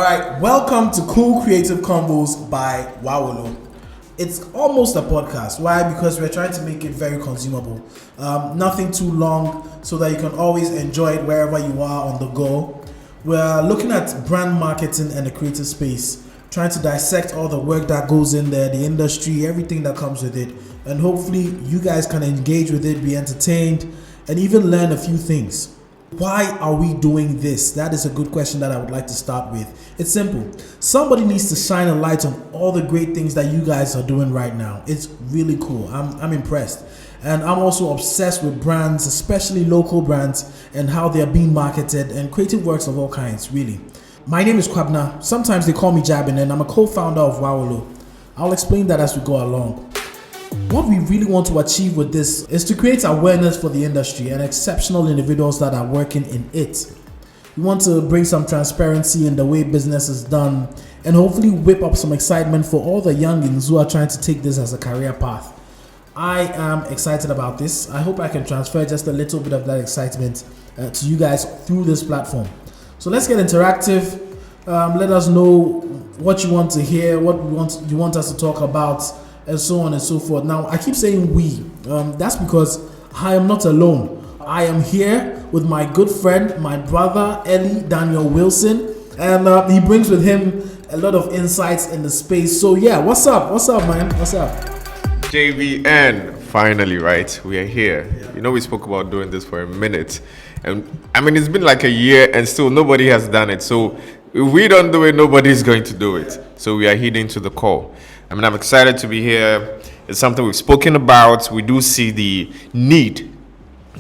All right, welcome to Cool Creative Convos by Wawolo. It's almost a podcast. Why? Because we're trying to make it very consumable. Nothing too long so that you can always enjoy it wherever you are on the go. We're looking at brand marketing and the creative space, trying to dissect all the work that goes in there, the industry, everything that comes with it. And hopefully you guys can engage with it, be entertained, and even learn a few things. Why are we doing this? That is a good question that I would like to start with. It's simple. Somebody needs to shine a light on all the great things that you guys are doing right now. It's really cool. I'm impressed. And I'm also obsessed with brands, especially local brands, and how they're being marketed and creative works of all kinds, really. My name is Kwabna. Sometimes they call me Jabin, and I'm a co-founder of Wawolo. I'll explain that as we go along. What we really want to achieve with this is to create awareness for the industry and exceptional individuals that are working in it. We want to bring some transparency in the way business is done and hopefully whip up some excitement for all the youngins who are trying to take this as a career path. I am excited about this. I hope I can transfer just a little bit of that excitement to you guys through this platform. So let's get interactive. Let us know what you want to hear, what you want us to talk about, and so on and so forth. Now, I keep saying we. That's because I am not alone. I am here with my good friend, my brother, Eli Daniel Wilson, and he brings with him a lot of insights in the space. So yeah, what's up? What's up, man? What's up? JVN, finally, right? We are here. Yeah. You know, we spoke about doing this for a minute. And I mean, it's been like a year and still nobody has done it. So if we don't do it, nobody's going to do it. So we are heeding to the call. I mean, I'm excited to be here. It's something we've spoken about. We do see the need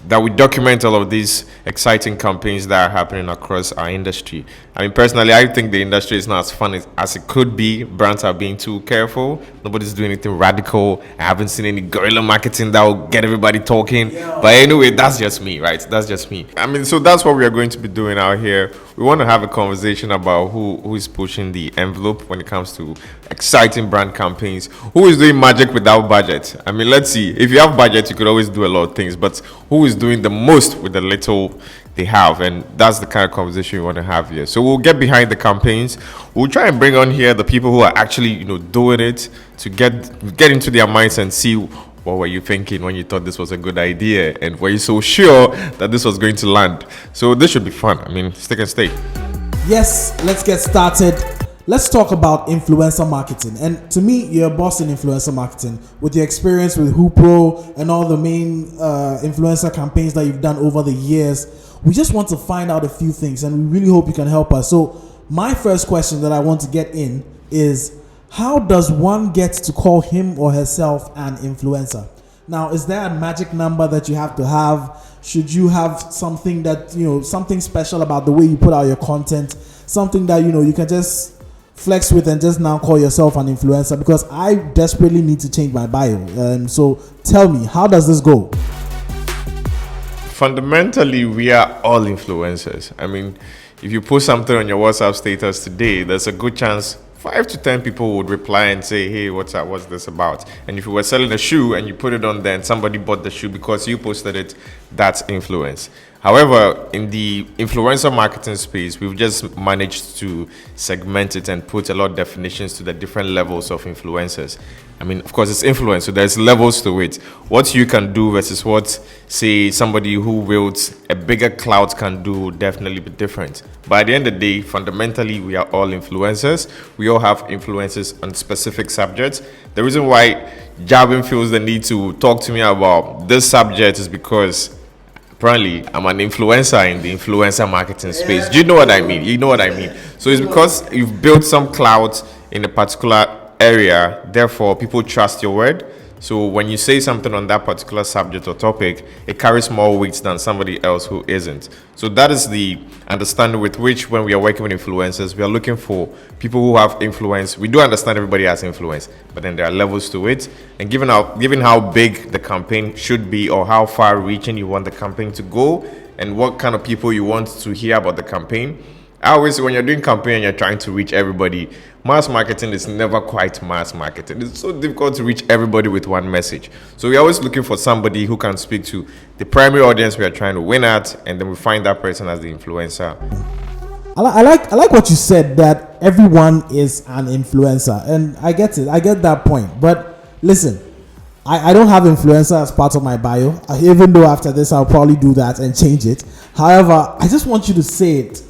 that we document all of these exciting campaigns that are happening across our industry. I mean, personally, I think the industry is not as fun as it could be. Brands are being too careful. Nobody's doing anything radical. I haven't seen any guerrilla marketing that will get everybody talking. Yeah. But anyway, that's just me, right? That's just me. I mean, so that's what we are going to be doing out here. We want to have a conversation about who is pushing the envelope when it comes to exciting brand campaigns. Who is doing magic without budget? I mean, let's see. If you have budget, you could always do a lot of things. But who is doing the most with the little they have? And that's the kind of conversation we want to have here. So we'll get behind the campaigns. We'll try and bring on here the people who are actually, doing it to get into their minds and see what were you thinking when you thought this was a good idea, and were you so sure that this was going to land? So this should be fun. I mean, stick and stay. Yes, let's get started. Let's talk about influencer marketing. And to me, you're a boss in influencer marketing with your experience with Hoopro and all the main influencer campaigns that you've done over the years. We just want to find out a few things, and we really hope you can help us. So my first question that I want to get in is, how does one get to call him or herself an influencer? Now, is there a magic number that you have to have? Should you have something that, something special about the way you put out your content? Something that, you can just flex with and just now call yourself an influencer? Because I desperately need to change my bio. So tell me, how does this go? Fundamentally, we are all influencers. I mean, if you post something on your WhatsApp status today, there's a good chance 5 to 10 people would reply and say, hey, what's up? What's this about? And if you were selling a shoe and you put it on there and somebody bought the shoe because you posted it, that's influence. However, in the influencer marketing space, we've just managed to segment it and put a lot of definitions to the different levels of influencers. I mean, of course, it's influence, so there's levels to it. What you can do versus what, say, somebody who wields a bigger clout can do will definitely be different. But at the end of the day, fundamentally, we are all influencers. We all have influences on specific subjects. The reason why Javin feels the need to talk to me about this subject is because apparently I'm an influencer in the influencer marketing space. Do you know what I mean? You know what I mean? So it's because you've built some clout in a particular area, therefore people trust your word. So when you say something on that particular subject or topic, it carries more weight than somebody else who isn't. So that is the understanding with which, when we are working with influencers, we are looking for people who have influence. We do understand everybody has influence, but then there are levels to it. And given how big the campaign should be, or how far reaching you want the campaign to go, and what kind of people you want to hear about the campaign, I always say when you're doing campaign and you're trying to reach everybody, mass marketing is never quite mass marketing. It's so difficult to reach everybody with one message. So we're always looking for somebody who can speak to the primary audience we are trying to win at, and then we find that person as the influencer. I like what you said, that everyone is an influencer, and I get it. I get that point. But listen, I don't have influencer as part of my bio, even though after this I'll probably do that and change it. However, I just want you to say it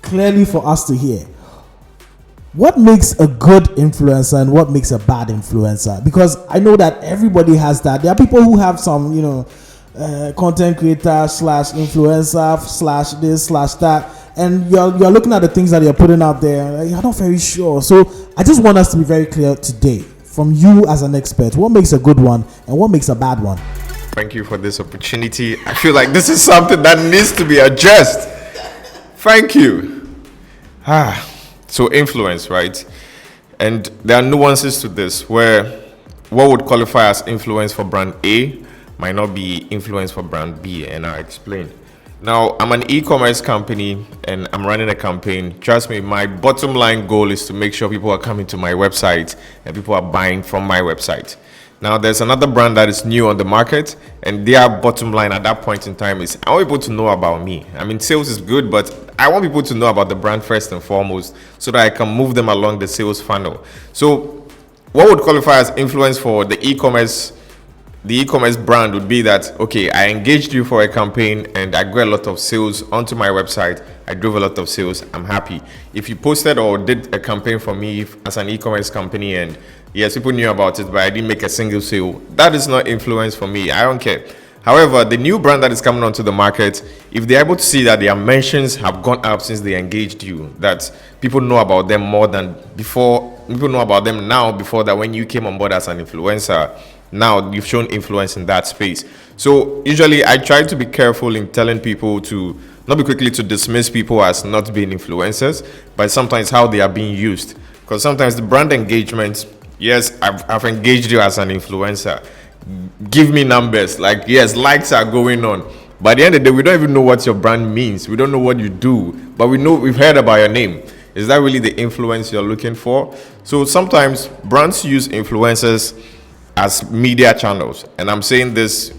clearly for us to hear. What makes a good influencer and what makes a bad influencer? Because I know that everybody has that. There are people who have some, content creator / influencer / this / that, and you're looking at the things that you're putting out there, you're not very sure. So I just want us to be very clear today, from you as an expert, what makes a good one and what makes a bad one? Thank you for this opportunity. I feel like this is something that needs to be addressed. Thank you. So influence, right? And there are nuances to this, where what would qualify as influence for brand A might not be influence for brand B, and I'll explain. Now, I'm an e-commerce company and I'm running a campaign. Trust me, my bottom line goal is to make sure people are coming to my website and people are buying from my website. Now, there's another brand that is new on the market, and their bottom line at that point in time is, I want people to know about me. I mean, sales is good, but I want people to know about the brand first and foremost, so that I can move them along the sales funnel. So what would qualify as influence for the e-commerce brand would be that, okay, I engaged you for a campaign and I got a lot of sales onto my website. I drove a lot of sales. I'm happy. If you posted or did a campaign for me as an e-commerce company, and yes, people knew about it, but I didn't make a single sale, that is not influence for me. I don't care. However, the new brand that is coming onto the market, if they're able to see that their mentions have gone up since they engaged you, that people know about them more than before, people know about them now before that when you came on board as an influencer, now you've shown influence in that space. So usually I try to be careful in telling people to not be quickly to dismiss people as not being influencers, but sometimes how they are being used. Because sometimes the brand engagement, yes, I've engaged you as an influencer. Give me numbers. Like, yes, likes are going on. But at the end of the day, we don't even know what your brand means. We don't know what you do, but we've heard about your name. Is that really the influence you're looking for? So sometimes brands use influencers as media channels, and I'm saying this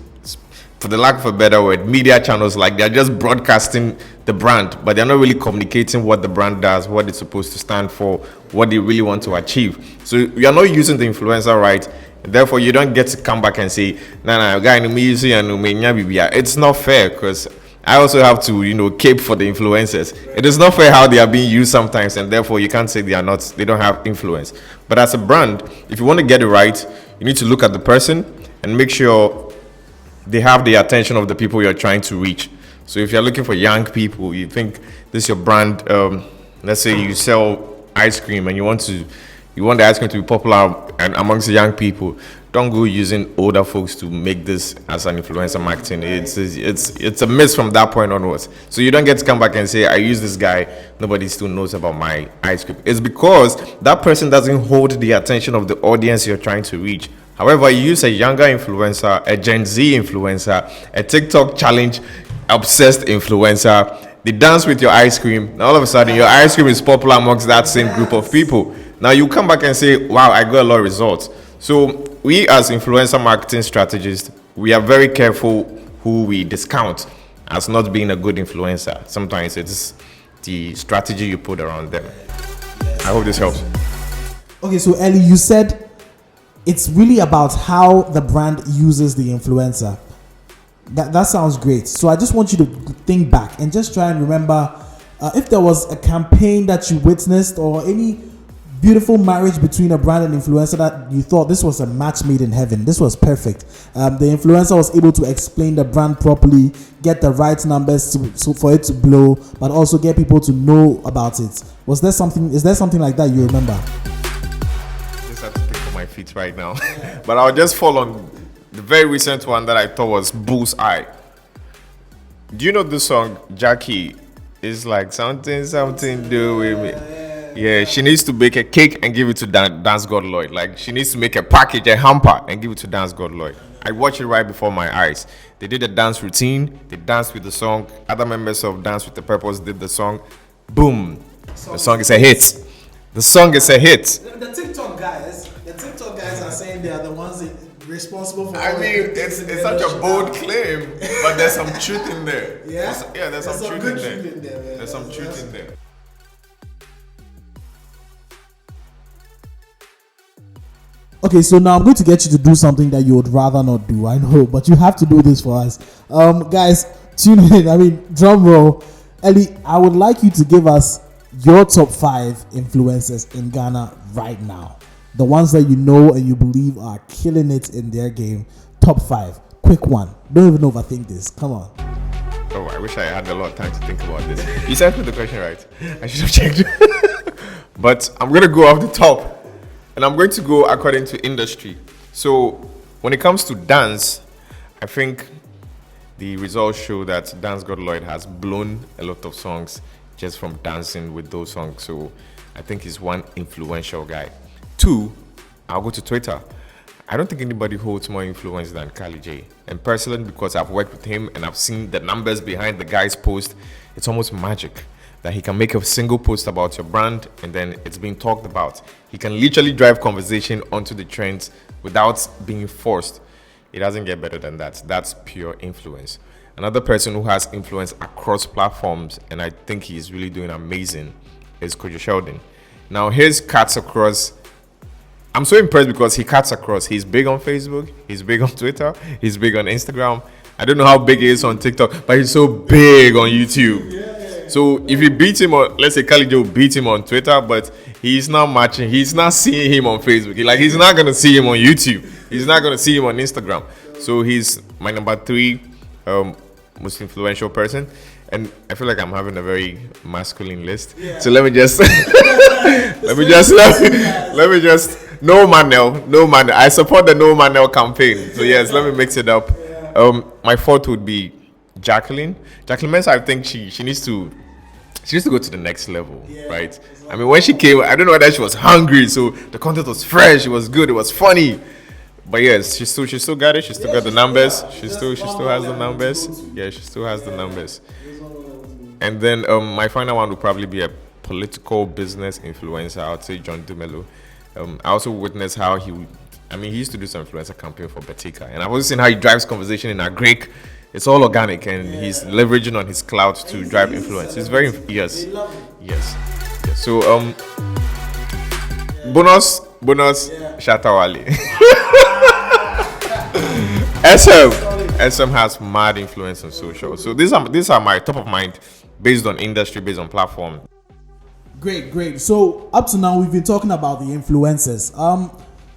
for the lack of a better word, media channels, like they're just broadcasting the brand, but they're not really communicating what the brand does, what it's supposed to stand for, what they really want to achieve. So you're not using the influencer right, and therefore you don't get to come back and say, nah, guy, it's not fair, because I also have to, cape for the influencers. It is not fair how they are being used sometimes, and therefore you can't say they don't have influence. But as a brand, if you want to get it right, you need to look at the person and make sure they have the attention of the people you're trying to reach. So if you're looking for young people, you think this is your brand, let's say you sell ice cream and you want the ice cream to be popular and amongst the young people, don't go using older folks to make this as an influencer marketing. It's a miss from that point onwards. So you don't get to come back and say, I use this guy, nobody still knows about my ice cream. It's because that person doesn't hold the attention of the audience you're trying to reach. However, you use a younger influencer, a Gen Z influencer, a TikTok challenge obsessed influencer. They dance with your ice cream. Now all of a sudden, your ice cream is popular amongst that same group of people. Now you come back and say, wow, I got a lot of results. So we as influencer marketing strategists, we are very careful who we discount as not being a good influencer. Sometimes it's the strategy you put around them. I hope this helps. Okay, so Ellie, you said it's really about how the brand uses the influencer. That sounds great. So I just want you to think back and just try and remember if there was a campaign that you witnessed or any beautiful marriage between a brand and influencer that you thought this was a match made in heaven. This was perfect. The influencer was able to explain the brand properly, get the right numbers for it to blow, but also get people to know about it. Is there something like that you remember? Just have to think on my feet right now. But I'll just fall on the very recent one that I thought was Bullseye. Do you know the song Jackie? It's like something do with me. Yeah, she needs to bake a cake and give it to Dance God Lloyd. Like, she needs to make a package, a hamper, and give it to Dance God Lloyd. I watched it right before my eyes. They did a dance routine. They danced with the song. Other members of Dance with the Purpose did the song. Boom. The song is a hit. The song is a hit. The TikTok guys are saying they are the ones responsible for. I mean, it's such a bold claim, but there's some truth in there. Yeah, there's some truth in there. Yeah. There's some truth in there. Okay, so now I'm going to get you to do something that you would rather not do. I know, but you have to do this for us. Guys, tune in. I mean, drum roll. Ellie, I would like you to give us your top 5 influencers in Ghana right now. The ones that you know and you believe are killing it in their game. Top 5. Quick one. Don't even overthink this. Come on. Oh, I wish I had a lot of time to think about this. You sent me the question right. I should have checked. But I'm going to go off the top. And I'm going to go according to industry. So when it comes to dance, I think the results show that Dance God Lloyd has blown a lot of songs just from dancing with those songs. So I think he's one influential guy. 2, I'll go to Twitter. I don't think anybody holds more influence than Kali J. And personally, because I've worked with him and I've seen the numbers behind the guy's post, it's almost magic that he can make a single post about your brand and then it's being talked about. He can literally drive conversation onto the trends without being forced. It doesn't get better than that. That's pure influence. Another person who has influence across platforms, and I think he's really doing amazing, is Kojo Sheldon. Now, his cuts across, I'm so impressed because he cuts across. He's big on Facebook, he's big on Twitter, he's big on Instagram. I don't know how big he is on TikTok, but he's so big on YouTube. So if you beat him on, let's say Kali Joe beat him on Twitter, but he's not matching, he's not seeing him on Facebook. He's not going to see him on YouTube. He's not going to see him on Instagram. So he's my number 3 most influential person. And I feel like I'm having a very masculine list. Yeah. So let me just, let me just, no Manel. I support the No Manel campaign. So yes, let me mix it up. My 4th would be Jacqueline Mensah. I think she needs to go to the next level, right? I mean, when she came, I don't know whether she was hungry, so the content was fresh, it was good, it was funny. But yes, she still got it. She still got the numbers. She still has the numbers. Yeah, she still has the numbers. And then my final one would probably be a political business influencer. I would say John Dumelo. I also witnessed how he used to do some influencer campaign for Betika, and I've also seen how he drives conversation in a Greek. It's all organic, and he's leveraging on his clout to drive influence. It's very yes. So bonus Shatawale. SM has mad influence on social. So these are my top of mind based on industry, based on platform. Great. So up to now we've been talking about the influencers.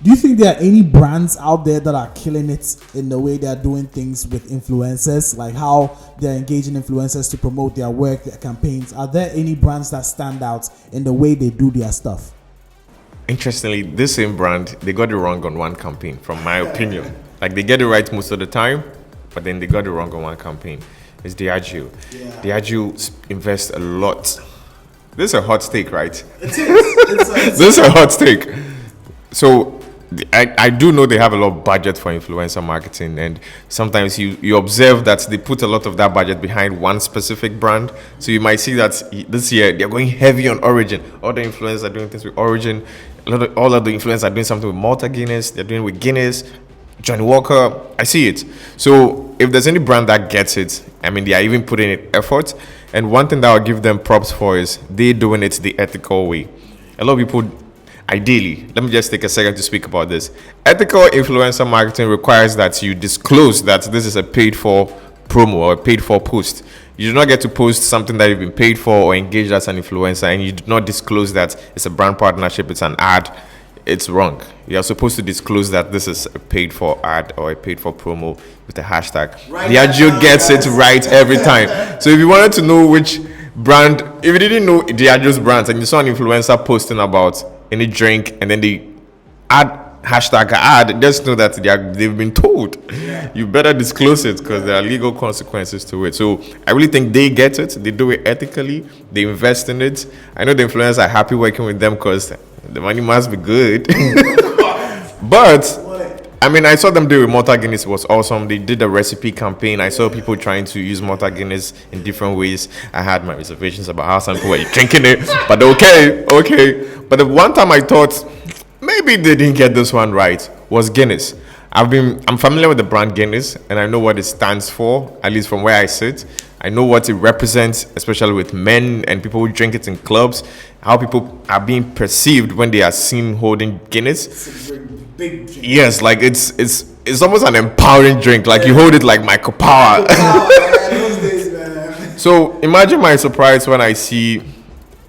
Do you think there are any brands out there that are killing it in the way they're doing things with influencers, like how they're engaging influencers to promote their work, their campaigns? Are there any brands that stand out in the way they do their stuff? Interestingly, this same brand, they got it wrong on one campaign, from my opinion. Like, they get it right most of the time, but then they got it wrong on one campaign. It's Diageo. Diageo invests a lot. This is a hot take, right? It is. This is a hot take. So I do know they have a lot of budget for influencer marketing, and sometimes you observe that they put a lot of that budget behind one specific brand. So you might see that this year they're going heavy on Origin. All the influencers are doing things with Origin. All of the influencers are doing something with Malta Guinness. They're doing with Guinness, Johnny Walker. I see it. So if there's any brand that gets it, I mean, they are even putting in effort. And one thing that I'll give them props for is they doing it the ethical way. A lot of people, ideally, let me just take a second to speak about this. Ethical influencer marketing requires that you disclose that this is a paid for promo or a paid for post. You do not get to post something that you've been paid for or engaged as an influencer, and you do not disclose that it's a brand partnership, it's an ad. It's wrong. You are supposed to disclose that this is a paid for ad or a paid for promo with a hashtag. Diageo gets it right every time. So if you wanted to know which brand, if you didn't know Diageo's brands and you saw an influencer posting about any drink and then they add hashtag ad, just know that they've been told. You better disclose it because there are legal consequences to it. So I really think they get it. They do it ethically. They invest in it. I know the influencers are happy working with them because the money must be good. But I mean, I saw them do it with Malta Guinness. It was awesome. They did a recipe campaign. I saw people trying to use Malta Guinness in different ways. I had my reservations about how some people were drinking it, but okay. But the one time I thought maybe they didn't get this one right was Guinness. I'm familiar with the brand Guinness, and I know what it stands for, at least from where I sit. I know what it represents, especially with men and people who drink it in clubs, how people are being perceived when they are seen holding Guinness. big drink. Yes, like it's almost an empowering drink. Like you hold it like Michael Power. Those days, man. So imagine my surprise when I see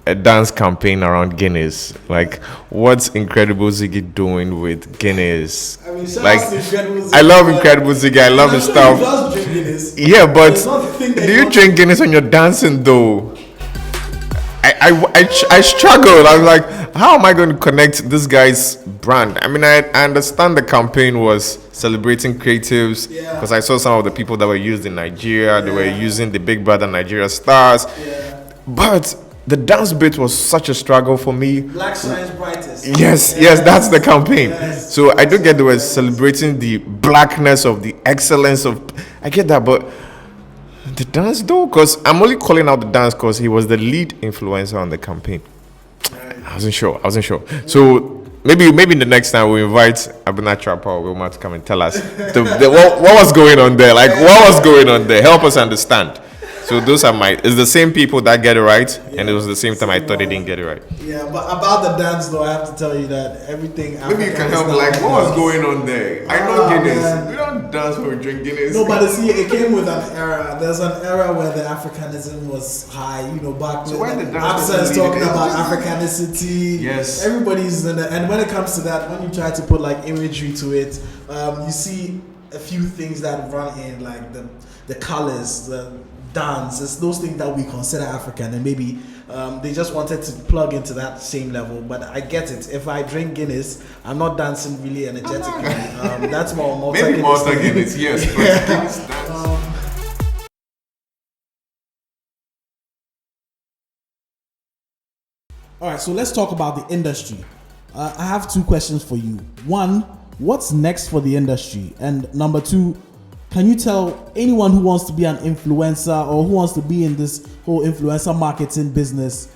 a dance campaign around Guinness. Like, what's Incredible Ziggy doing with Guinness? I mean, shout Like, out to Incredible Ziggy. I love Incredible Ziggy. I love I'm his sure stuff. he does drink Guinness. Yeah, but It's not the thing that do he you wants drink Guinness when you're dancing though? I struggled. I'm like, how am I going to connect this guy's brand? I mean, I understand the campaign was celebrating creatives Yeah. because I saw some of the people that were used in Nigeria. They were using the Big Brother Nigeria stars. Yeah. But the dance bit was such a struggle for me. Black shines brightest. Yes, that's the campaign. Yes. So I do get they were celebrating the blackness of the excellence of. I get that, but the dance though, because I'm only calling out the dance because he was the lead influencer on the campaign. I wasn't sure. So maybe the next time we invite Abena Trapper or Wilma to come and tell us what was going on there. Like what was going on there? Help us understand. So those are it's the same people that get it right, and it was the same time I thought they didn't get it right. Yeah, but about the dance though, I have to tell you that everything. Maybe you can help. Like, what was going on there? I know Guinness. We don't dance when we drink Guinness. No, but see, it came with an era. There's an era where the Africanism was high. Back So when why the dance Absence was talking leading? about Africanicity. Yes. Everybody's in it, and when it comes to that, when you try to put like imagery to it, you see a few things that run in, like the colors, the dance. It's those things that we consider African, and maybe they just wanted to plug into that same level. But I get it. If I drink Guinness, I'm not dancing really energetically. That's more Malta Maybe Guinness. Malta Guinness, yes. But Guinness dance. All right, so let's talk about the industry. I have two questions for you. One, what's next for the industry? And number two, can you tell anyone who wants to be an influencer or who wants to be in this whole influencer marketing business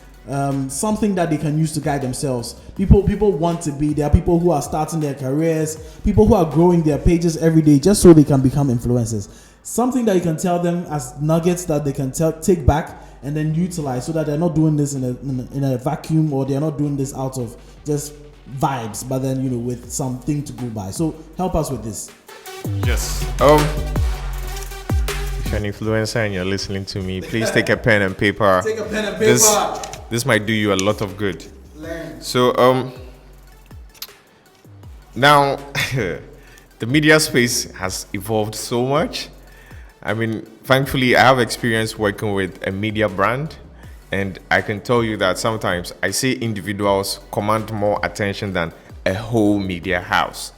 something that they can use to guide themselves? People want to be. There are people who are starting their careers, people who are growing their pages every day just so they can become influencers. Something that you can tell them as nuggets that they can take back and then utilize, so that they're not doing this in a vacuum, or they're not doing this out of just vibes, but then with something to go by. So help us with this. Yes. If you're an influencer and you're listening to me, please take a pen and paper. Take a pen and paper. This might do you a lot of good. Learn. So now the media space has evolved so much. I mean, thankfully, I have experience working with a media brand, and I can tell you that sometimes I see individuals command more attention than a whole media house.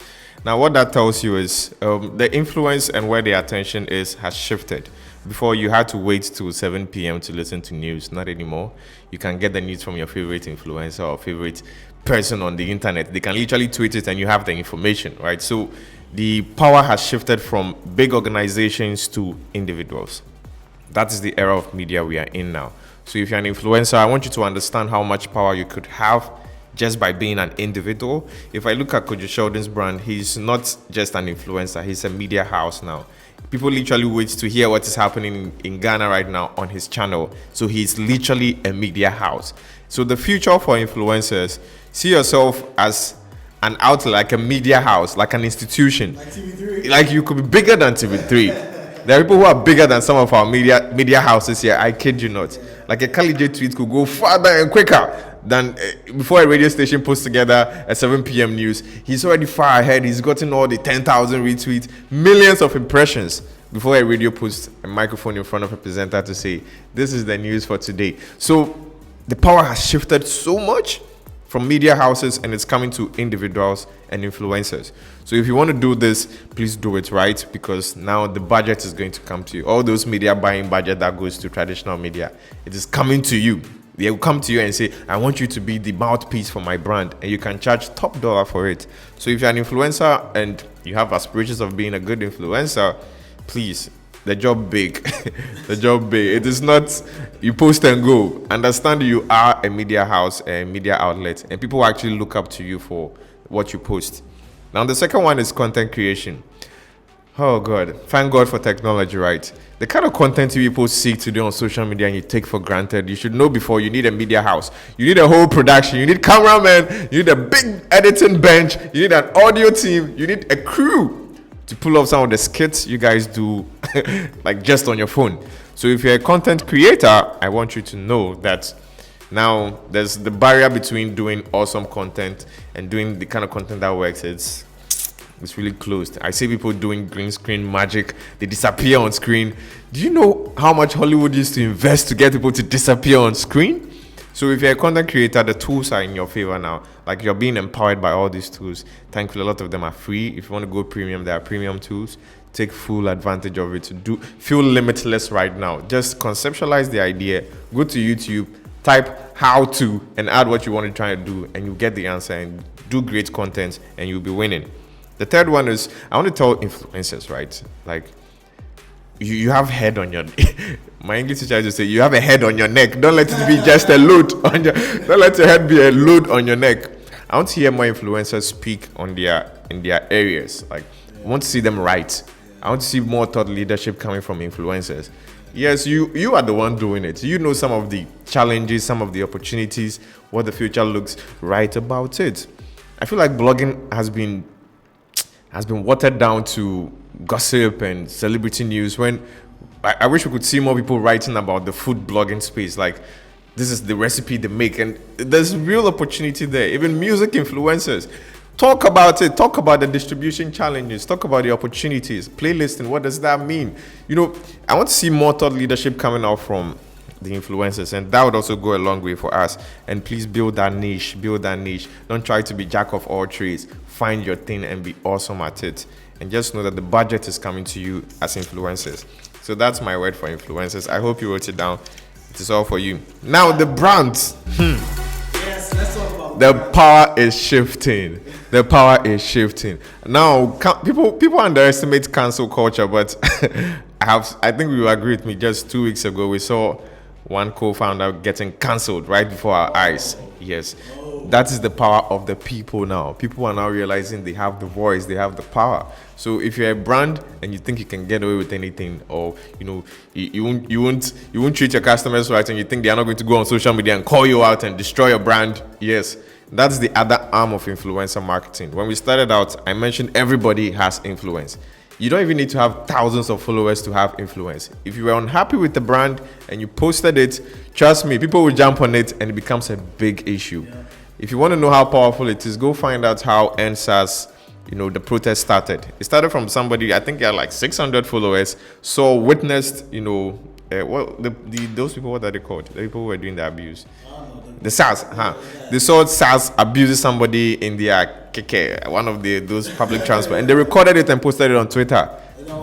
Now, what that tells you is the influence and where the attention is has shifted. Before, you had to wait till 7 p.m. to listen to news. Not anymore. You can get the news from your favorite influencer or favorite person on the internet. They can literally tweet it and you have the information, right? So the power has shifted from big organizations to individuals. That is the era of media we are in now. So if you're an influencer, I want you to understand how much power you could have just by being an individual. If I look at Kojo Sheldon's brand, he's not just an influencer, he's a media house now. People literally wait to hear what is happening in Ghana right now on his channel. So he's literally a media house. So the future for influencers, see yourself as an outlet, like a media house, like an institution. Like TV3. Like you could be bigger than TV3. There are people who are bigger than some of our media houses here. I kid you not. Like a Kali J tweet could go farther and quicker than before a radio station puts together a 7 p.m. news. He's already far ahead. He's gotten all the 10,000 retweets, millions of impressions before a radio puts a microphone in front of a presenter to say, this is the news for today. So the power has shifted so much from media houses, and it's coming to individuals and influencers. So if you want to do this, please do it right, because now the budget is going to come to you. All those media buying budget that goes to traditional media, it is coming to you. They will come to you and say, I want you to be the mouthpiece for my brand, and you can charge top dollar for it. So if you're an influencer and you have aspirations of being a good influencer, please, the job big. The job big. It is not you post and go. Understand you are a media house, a media outlet, and people actually look up to you for what you post. Now the second one is content creation. Oh God, thank God for technology, right? The kind of content you people seek to do on social media and you take for granted, you should know before. You need a media house, you need a whole production, you need cameramen, you need a big editing bench, you need an audio team, you need a crew to pull off some of the skits you guys do like just on your phone. So if you're a content creator, I want you to know that now there's the barrier between doing awesome content and doing the kind of content that works. It's really closed. I see people doing green screen magic. They disappear on screen. Do you know how much Hollywood used to invest to get people to disappear on screen? So if you're a content creator, the tools are in your favor now. Like, you're being empowered by all these tools. Thankfully, a lot of them are free. If you want to go premium, there are premium tools. Take full advantage of it. Feel limitless right now. Just conceptualize the idea. Go to YouTube, type how to, and add what you want to try to do, and you get the answer, and do great content, and you'll be winning. The third one is, I want to tell influencers, right? Like, you have head on your my English teacher used to say, you have a head on your neck. Don't let it be just a load on your, don't let your head be a load on your neck. I want to hear more influencers speak on in their areas. Like, I want to see them write. I want to see more thought leadership coming from influencers. Yes, you are the one doing it. You know some of the challenges, some of the opportunities, what the future looks right about it. I feel like blogging has been watered down to gossip and celebrity news, when I wish we could see more people writing about the food blogging space. Like, this is the recipe they make, and there's real opportunity there. Even music influencers, talk about it, talk about the distribution challenges, talk about the opportunities, playlisting, what does that mean? I want to see more thought leadership coming out from the influencers, and that would also go a long way for us. And please build that niche. Don't try to be jack of all trades. Find your thing and be awesome at it, and just know that the budget is coming to you as influencers. So that's my word for influencers. I hope you wrote it down. It is all for you. Now the brands. Yes, let's talk about The power is shifting. Now people underestimate cancel culture, but I think you will agree with me. Just 2 weeks ago, we saw one co-founder getting cancelled right before our eyes. Yes, that is the power of the people now. People are now realizing they have the voice, they have the power. So if you're a brand and you think you can get away with anything, or you won't treat your customers right, and you think they are not going to go on social media and call you out and destroy your brand, yes, that's the other arm of influencer marketing. When we started out, I mentioned everybody has influence. You don't even need to have thousands of followers to have influence. If you were unhappy with the brand and you posted it, trust me, people will jump on it and it becomes a big issue. Yeah. If you want to know how powerful it is, go find out how NSAS, the protest started. It started from somebody, I think he had like 600 followers, witnessed, those people, what are they called? The people who were doing the abuse. The SARS, They saw SARS abusing somebody in their keke, one of those public transport, and they recorded it and posted it on Twitter.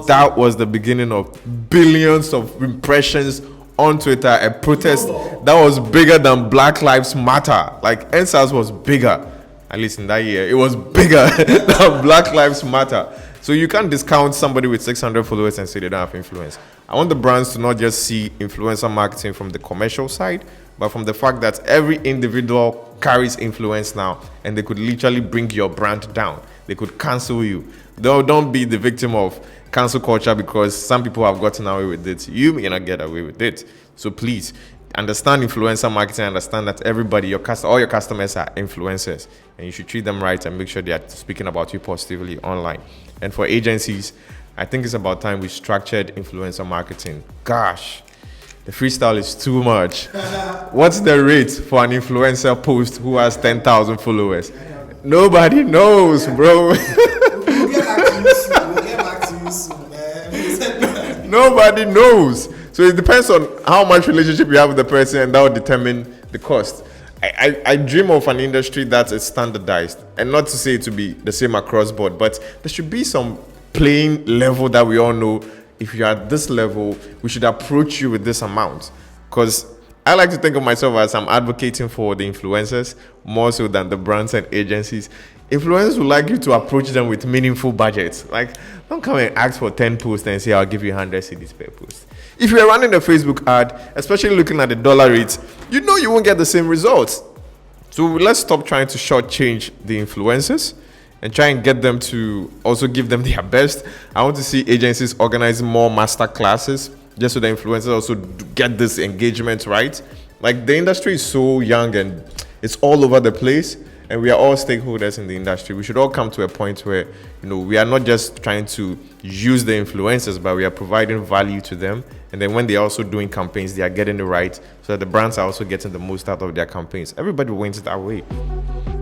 That was the beginning of billions of impressions on Twitter. A protest that was bigger than Black Lives Matter. Like, NSAS was bigger, at least in that year. It was bigger than Black Lives Matter. So you can't discount somebody with 600 followers and say they don't have influence. I want the brands to not just see influencer marketing from the commercial side, but from the fact that every individual carries influence now, and they could literally bring your brand down. They could cancel you. Don't be the victim of cancel culture because some people have gotten away with it. You may not get away with it. So please understand influencer marketing. Understand that everybody, all your customers are influencers, and you should treat them right and make sure they are speaking about you positively online. And for agencies, I think it's about time we structured influencer marketing. Gosh, the freestyle is too much. What's the rate for an influencer post who has 10,000 followers? Nobody knows, bro. We'll get back to you soon, man. Nobody knows. So it depends on how much relationship you have with the person, and that will determine the cost. I dream of an industry that is standardized, and not to say it to be the same across board, but there should be some playing level that we all know. If you're at this level, we should approach you with this amount. Because I like to think of myself as I'm advocating for the influencers more so than the brands and agencies. Influencers would like you to approach them with meaningful budgets. Like, don't come and ask for 10 posts and say, I'll give you 100 cedis per post. If you're running a Facebook ad, especially looking at the dollar rates, you won't get the same results. So let's stop trying to shortchange the influencers and try and get them to also give them their best. I want to see agencies organizing more master classes just so the influencers also get this engagement right. Like, the industry is so young and it's all over the place, and we are all stakeholders in the industry. We should all come to a point where, we are not just trying to use the influencers, but we are providing value to them. And then when they're also doing campaigns, they are getting it right, so that the brands are also getting the most out of their campaigns. Everybody wins that way.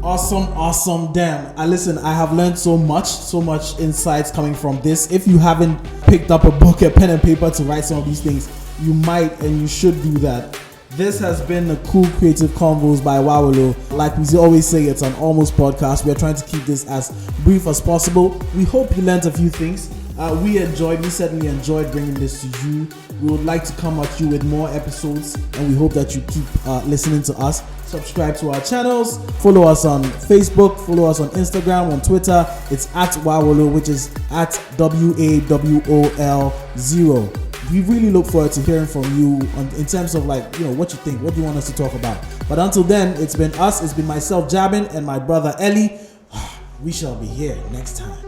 Awesome. Damn. I have learned so much insights coming from this. If you haven't picked up a book, a pen and paper to write some of these things, you might and you should do that. This has been the Cool Creative Convos by Wawolo. Like we always say, it's an almost podcast. We're trying to keep this as brief as possible. We hope you learned a few things. We certainly enjoyed bringing this to you. We would like to come at you with more episodes, and we hope that you keep listening to us. Subscribe to our channels, follow us on Facebook, follow us on Instagram, on Twitter. It's at Wawolo, which is at WAWOL0. We really look forward to hearing from you in terms of what you think, what do you want us to talk about. But until then, it's been us, it's been myself, Jabin, and my brother Ellie. We shall be here next time.